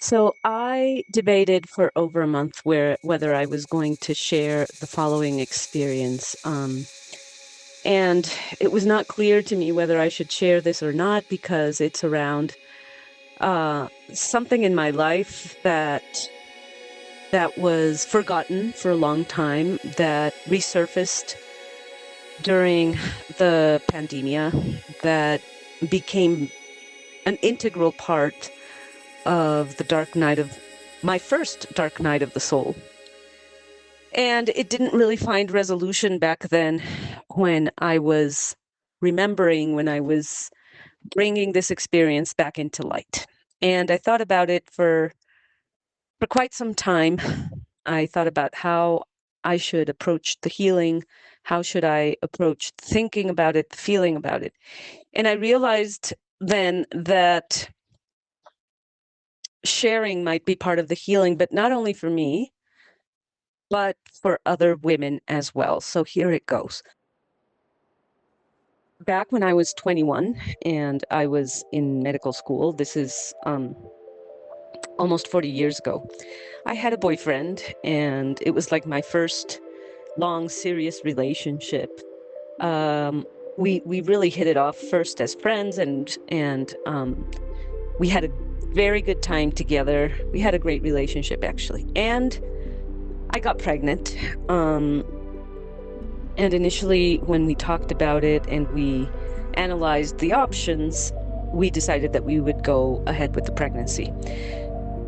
So I debated for over a month whether I was going to share the following experience. And it was not clear to me whether I should share this or not because it's around something in my life that was forgotten for a long time, that resurfaced during the pandemia, that became an integral part of the dark night of my first dark night of the soul. And it didn't really find resolution back then when I was remembering, when I was bringing this experience back into light. And I thought about it for quite some time. I thought about how I should approach the healing, how should I approach thinking about it, feeling about it. And I realized then that sharing might be part of the healing, but not only for me, but for other women as well. So here it goes. Back when I was 21 and I was in medical school, this is almost 40 years ago, I had a boyfriend, and it was like my first long, serious relationship. Um, we really hit it off first as friends, and we had a very good time together. We had a great relationship, actually. And I got pregnant. And initially, when we talked about it and we analyzed the options, we decided that we would go ahead with the pregnancy.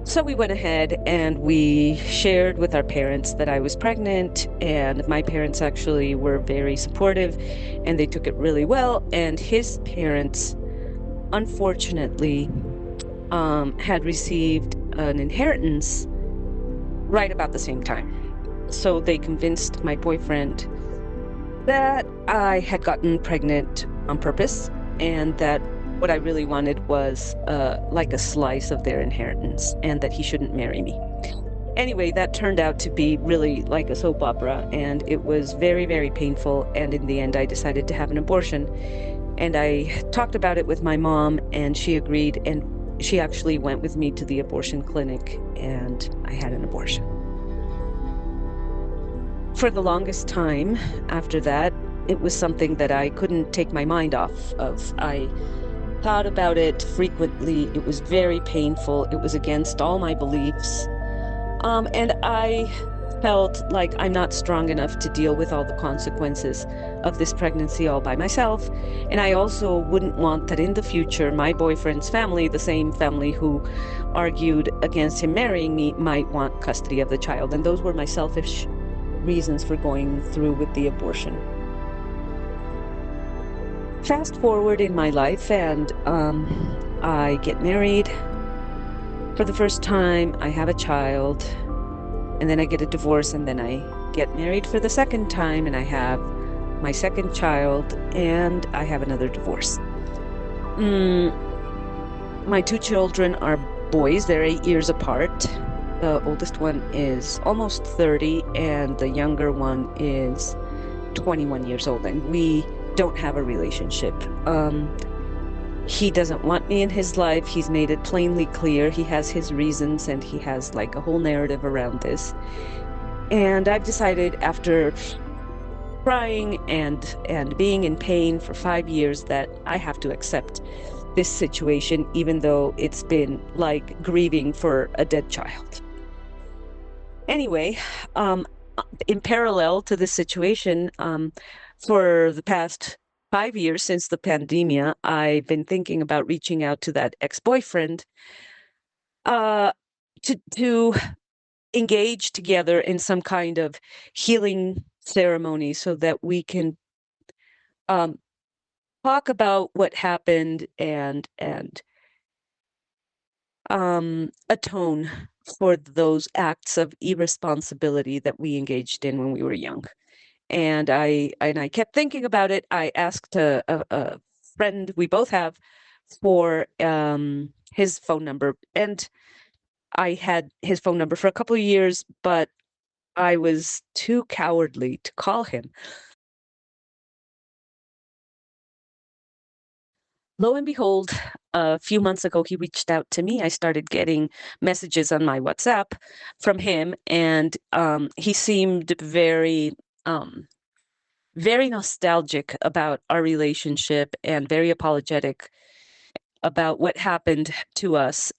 So we went ahead and we shared with our parents that I was pregnant, and my parents actually were very supportive and they took it really well. And his parents, unfortunately, had received an inheritance right about the same time. So they convinced my boyfriend that I had gotten pregnant on purpose, and that what I really wanted was like a slice of their inheritance, and that he shouldn't marry me. Anyway, that turned out to be really like a soap opera, and it was very, very painful. And in the end, I decided to have an abortion. And I talked about it with my mom, and she agreed, and she actually went with me to the abortion clinic, and I had an abortion. For the longest time after that, it was something that I couldn't take my mind off of. I thought about it frequently. It was very painful. It was against all my beliefs. And I felt like I'm not strong enough to deal with all the consequences of this pregnancy all by myself. And I also wouldn't want that in the future, my boyfriend's family, the same family who argued against him marrying me, might want custody of the child. And those were my selfish reasons for going through with the abortion. Fast forward in my life, and I get married for the first time. I have a child, and then I get a divorce, and then I get married for the second time, and I have my second child, and I have another divorce. My two children are boys. They're 8 years apart. The oldest one is almost 30, and the younger one is 21 years old, and we don't have a relationship. He doesn't want me in his life. He's made it plainly clear. He has his reasons, and he has like a whole narrative around this. And I've decided, after crying and being in pain for 5 years, that I have to accept this situation, even though it's been like grieving for a dead child. Anyway, in parallel to this situation, for the past 5 years since the pandemia, I've been thinking about reaching out to that ex-boyfriend uh, to engage together in some kind of healing ceremony so that we can um, talk about what happened and atone for those acts of irresponsibility that we engaged in when we were young. And I kept thinking about it. I asked a friend we both have for his phone number, and I had his phone number for a couple of years, but I was too cowardly to call him. lo and behold, a few months ago, he reached out to me. I started getting messages on my WhatsApp from him, and he seemed um, very nostalgic about our relationship and very apologetic about what happened to us.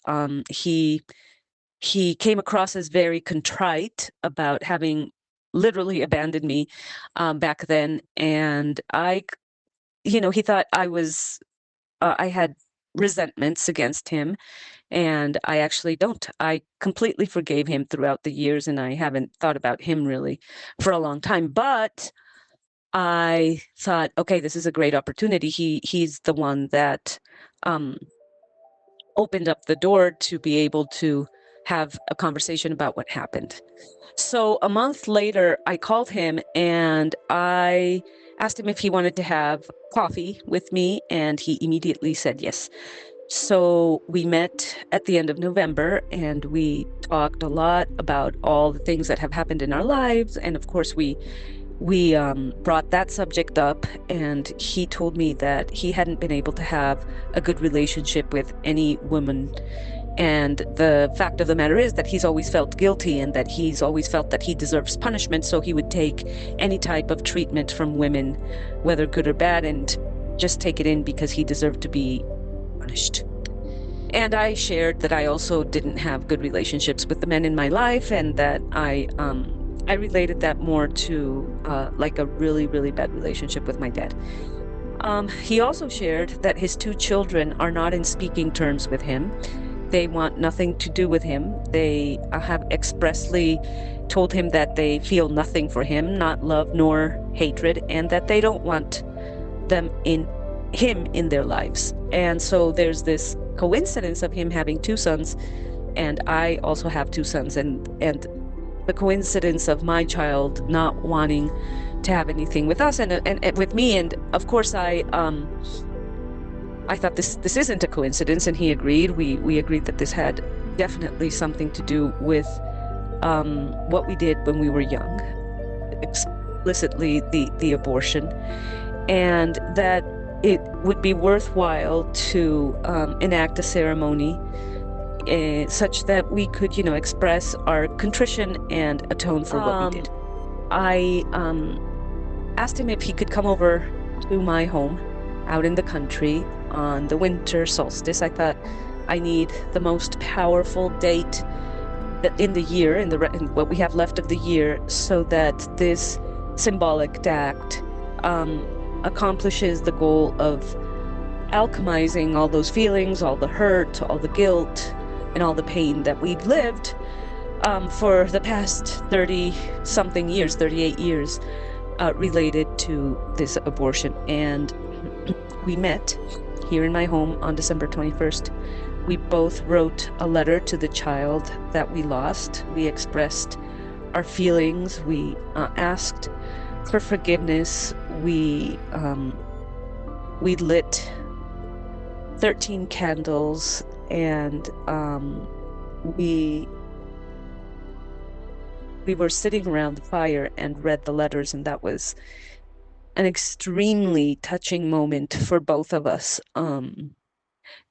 He came across as very contrite about having literally abandoned me back then, and he thought I had resentments against him, and I actually don't. I completely forgave him throughout the years, and I haven't thought about him really for a long time. But I thought, okay, this is a great opportunity. He's the one that um, opened up the door to be able to have a conversation about what happened. So a month later, I called him and I asked him if he wanted to have coffee with me, and he immediately said yes. So we met at the end of November and we talked a lot about all the things that have happened in our lives. And of course, we brought that subject up, and he told me that he hadn't been able to have a good relationship with any woman. And the fact of the matter is that he's always felt guilty and that he's always felt that he deserves punishment. So he would take any type of treatment from women, whether good or bad, and just take it in because he deserved to be punished. And I shared that I also didn't have good relationships with the men in my life, and that I related that more to like a really, really bad relationship with my dad. He also shared that his two children are not in speaking terms with him. They want nothing to do with him. They have expressly told him that they feel nothing for him, not love nor hatred, and that they don't want him in their lives. And so there's this coincidence of him having two sons, and I also have two sons, and the coincidence of my child not wanting to have anything with us and with me. And of course, I thought this isn't a coincidence, and he agreed. We agreed that this had definitely something to do with what we did when we were young, explicitly the abortion, and that it would be worthwhile to enact a ceremony such that we could, express our contrition and atone for what we did. I asked him if he could come over to my home out in the country on the winter solstice. I thought I need the most powerful date in the year, in what we have left of the year, so that this symbolic act accomplishes the goal of alchemizing all those feelings, all the hurt, all the guilt, and all the pain that we've lived for the past 30-something years, 38 years, related to this abortion. And we met here in my home on December 21st. We both wrote a letter to the child that we lost. We expressed our feelings. We asked for forgiveness. We lit 13 candles, and we were sitting around the fire and read the letters, and that was an extremely touching moment for both of us,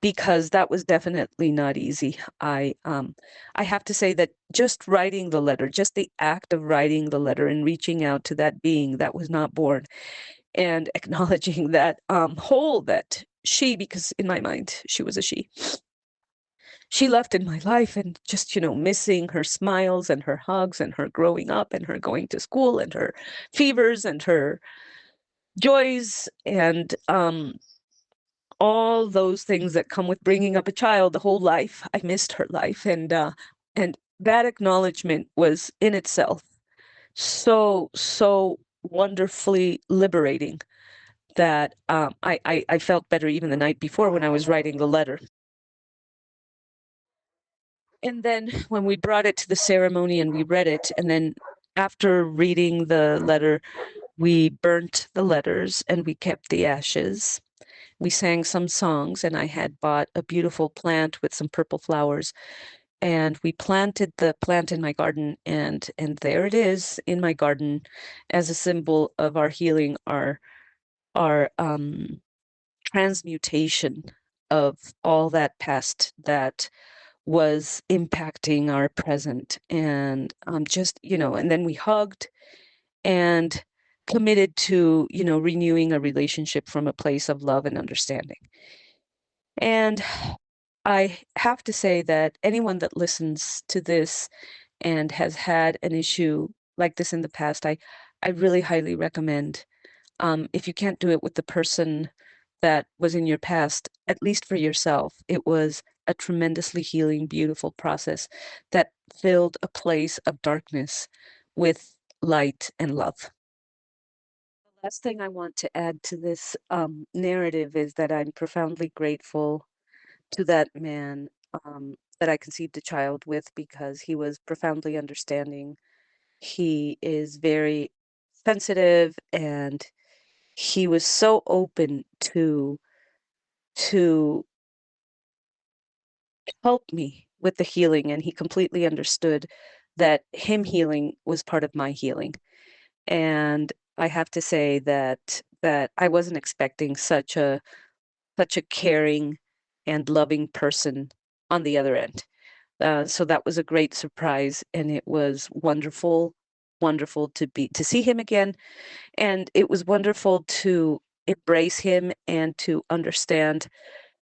because that was definitely not easy. I have to say that just writing the letter, just the act of writing the letter and reaching out to that being that was not born, and acknowledging that hole that because in my mind she was a she left in my life, and just, missing her smiles and her hugs and her growing up and her going to school and her fevers and her joys and all those things that come with bringing up a child, the whole life. I missed her life, and that acknowledgement was in itself so wonderfully liberating that I felt better even the night before when I was writing the letter. And then when we brought it to the ceremony and we read it, and then after reading the letter, we burnt the letters and we kept the ashes. We sang some songs, and I had bought a beautiful plant with some purple flowers, and we planted the plant in my garden, and there it is in my garden as a symbol of our healing, our transmutation of all that past that was impacting our present. And just, and then we hugged and committed to, renewing a relationship from a place of love and understanding. And I have to say that anyone that listens to this and has had an issue like this in the past, I really highly recommend, if you can't do it with the person that was in your past, at least for yourself, it was a tremendously healing, beautiful process that filled a place of darkness with light and love. The last thing I want to add to this narrative is that I'm profoundly grateful to that man that I conceived a child with because he was profoundly understanding. He is very sensitive and he was so open to help me with the healing, and he completely understood that him healing was part of my healing. And I have to say that I wasn't expecting such a caring and loving person on the other end. So that was a great surprise, and it was wonderful, wonderful to see him again, and it was wonderful to embrace him and to understand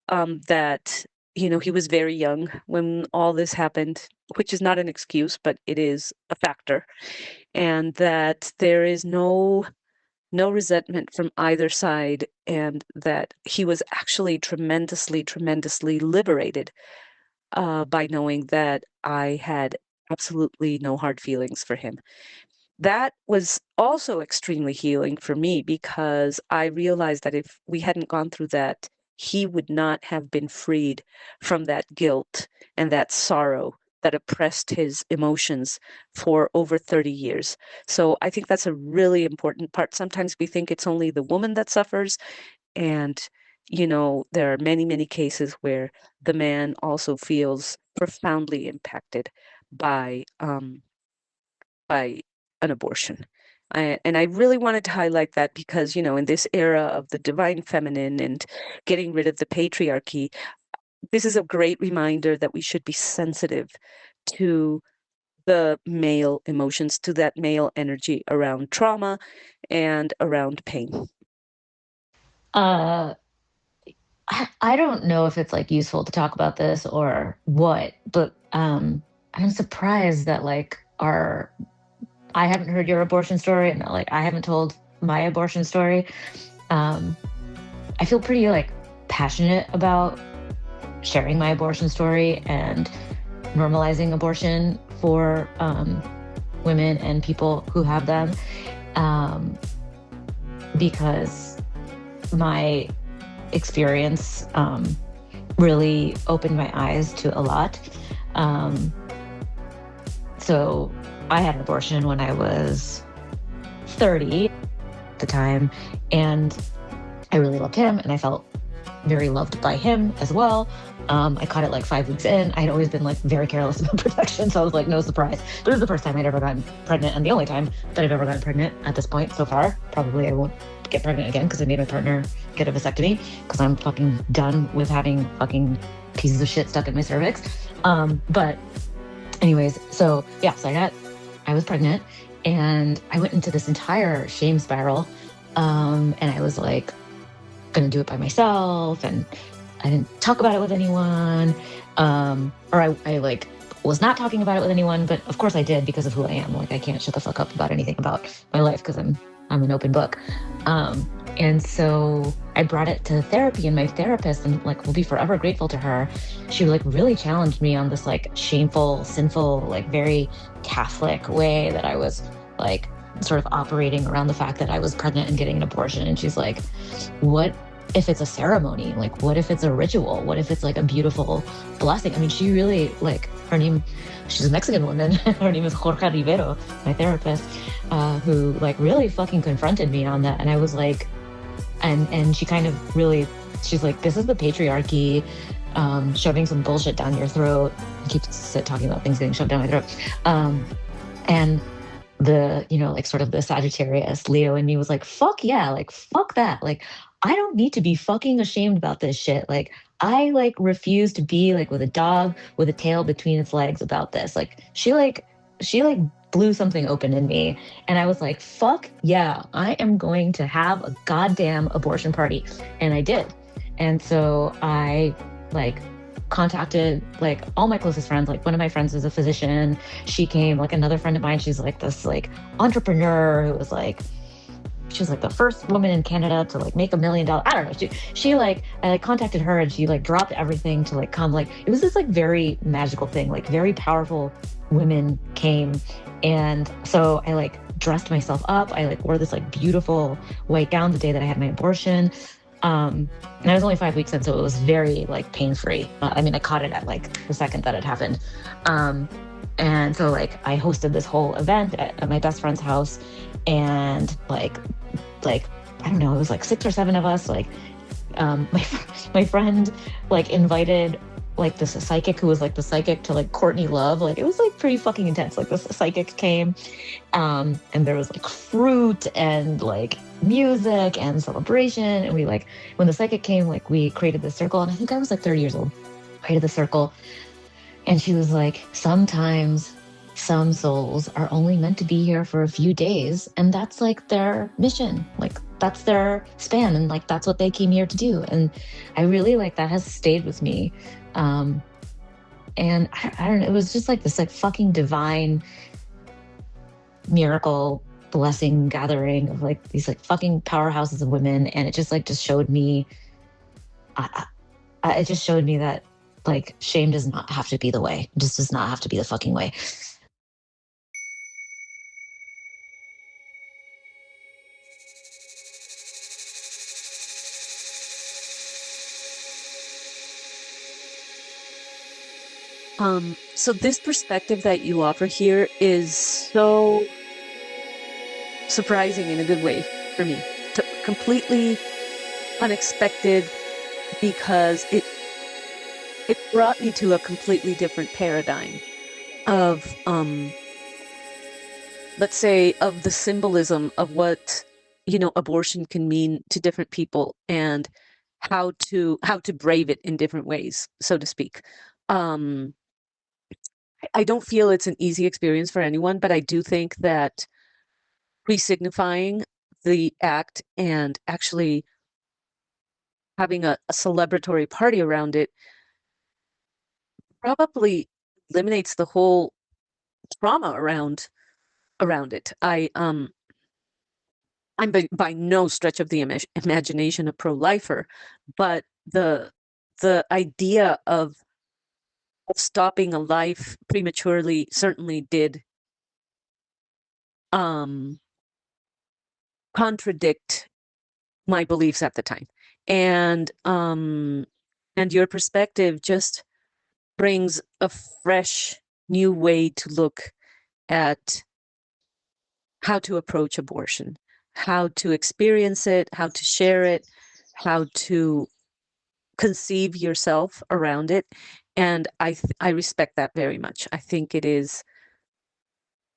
that he was very young when all this happened, which is not an excuse, but it is a factor, and that there is no resentment from either side, and that he was actually tremendously, tremendously liberated by knowing that I had absolutely no hard feelings for him. That was also extremely healing for me because I realized that if we hadn't gone through that, he would not have been freed from that guilt and that sorrow that oppressed his emotions for over 30 years. So I think that's a really important part. Sometimes we think it's only the woman that suffers, and, there are many, many cases where the man also feels profoundly impacted by, by an abortion. And I really wanted to highlight that because, in this era of the divine feminine and getting rid of the patriarchy, this is a great reminder that we should be sensitive to the male emotions, to that male energy around trauma and around pain. Uh, I don't know if it's like useful to talk about this or what, but I'm surprised that like our I haven't heard your abortion story, and like I haven't told my abortion story. Um, I feel pretty like passionate about sharing my abortion story and normalizing abortion for women and people who have them, um, because my experience really opened my eyes to a lot. Um, so I had an abortion when I was 30 at the time, and I really loved him, and I felt very loved by him as well. I caught it like 5 weeks in. I had always been like very careless about protection, so I was like, no surprise. But it was the first time I'd ever gotten pregnant, and the only time that I've ever gotten pregnant at this point so far. Probably I won't get pregnant again because I made my partner get a vasectomy because I'm fucking done with having fucking pieces of shit stuck in my cervix. But anyways, so yeah, I was pregnant, and I went into this entire shame spiral. And I was like, gonna do it by myself, and I didn't talk about it with anyone. Or I like was not talking about it with anyone, but of course I did because of who I am. Like I can't shut the fuck up about anything about my life because I'm an open book. And so I brought it to therapy, and my therapist, and like will be forever grateful to her. She like really challenged me on this like shameful, sinful, like very Catholic way that I was like sort of operating around the fact that I was pregnant and getting an abortion. And she's like, what if it's a ceremony? Like, what if it's a ritual? What if it's like a beautiful blessing? I mean, she really like she's a Mexican woman. Her name is Jorge Rivero, my therapist, who like really fucking confronted me on that. And I was like, and she kind of really, she's like, this is the patriarchy, shoving some bullshit down your throat. I keep talking about things getting shoved down my throat. And the, like sort of the Sagittarius Leo in me was like, fuck yeah, like, fuck that. Like, I don't need to be fucking ashamed about this shit. Like, I like refuse to be like with a dog with a tail between its legs about this. Like, she like blew something open in me. And I was like, fuck yeah, I am going to have a goddamn abortion party. And I did. And so I like contacted like all my closest friends. Like, one of my friends is a physician. She came, like another friend of mine, she's like this like entrepreneur who was like, she was like the first woman in Canada to like make $1 million. I don't know. She like, I like contacted her and she like dropped everything to like come. Like, it was this like very magical thing, like very powerful women came. And so I like dressed myself up. I like wore this like beautiful white gown the day that I had my abortion. And I was only 5 weeks in, so it was very like pain free. I mean, I caught it at like the second that it happened. And so like I hosted this whole event at my best friend's house, and like I don't know, it was like 6 or 7 of us. Like my friend like invited like this psychic who was like the psychic to like Courtney Love. Like, it was like pretty fucking intense. Like, this psychic came, and there was like fruit and like music and celebration. And we like, when the psychic came, like we created this circle, and I think I was like 30 years old. Created the circle, and she was like, sometimes some souls are only meant to be here for a few days, and that's like their mission. Like, that's their span, and like that's what they came here to do. And I really like that has stayed with me. And I don't know, it was just like this like fucking divine miracle blessing gathering of like these like fucking powerhouses of women. And it just like just showed me, it just showed me that like shame does not have to be the way. It just does not have to be the fucking way. So this perspective that you offer here is so surprising in a good way for me. Completely unexpected, because it brought me to a completely different paradigm of let's say of the symbolism of what, you know, abortion can mean to different people, and how to brave it in different ways, so to speak. I don't feel it's an easy experience for anyone, but I do think that pre-signifying the act and actually having a celebratory party around it probably eliminates the whole trauma around it. I'm by no stretch of the imagination a pro-lifer, but the idea of stopping a life prematurely certainly did contradict my beliefs at the time. And your perspective just brings a fresh new way to look at how to approach abortion, how to experience it, how to share it, how to conceive yourself around it. And I respect that very much. I think it is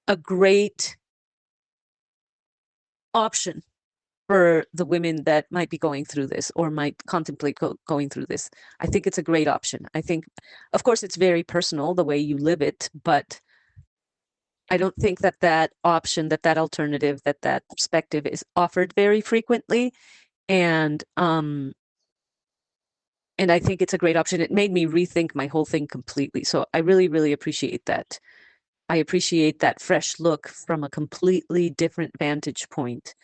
a great option for the women that might be going through this or might contemplate going through this. I think it's a great option. I think, of course, it's very personal the way you live it, but I don't think that option, that alternative, that perspective is offered very frequently. And I think it's a great option. It made me rethink my whole thing completely. So I really, really appreciate that. I appreciate that fresh look from a completely different vantage point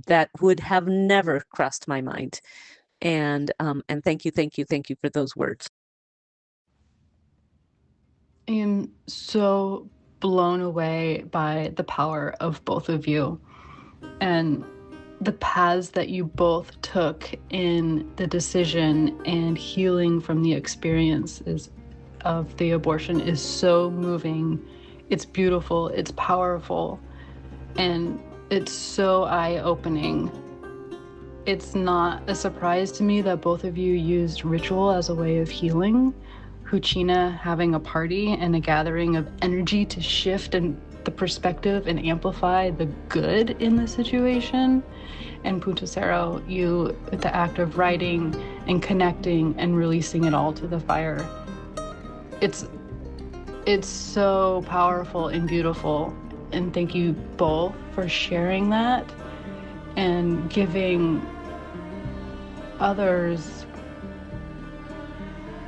that would have never crossed my mind. And thank you for those words. I am so blown away by the power of both of you and the paths that you both took in the decision and healing from the experiences of the abortion is so moving. It's beautiful, it's powerful, and it's so eye-opening. It's not a surprise to me that both of you used ritual as a way of healing. Huchina having a party and a gathering of energy to shift and the perspective and amplify the good in the situation. And Punto Cero, you, with the act of writing and connecting and releasing it all to the fire, it's so powerful and beautiful. And thank you both for sharing that and giving others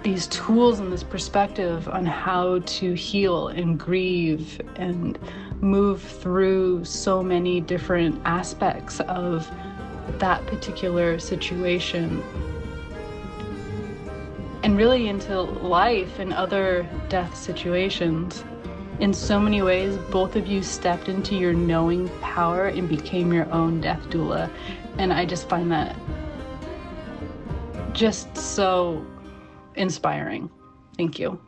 these tools and this perspective on how to heal and grieve and move through so many different aspects of that particular situation, and really into life and other death situations. In so many ways, both of you stepped into your knowing power and became your own death doula. And I just find that just so inspiring. Thank you.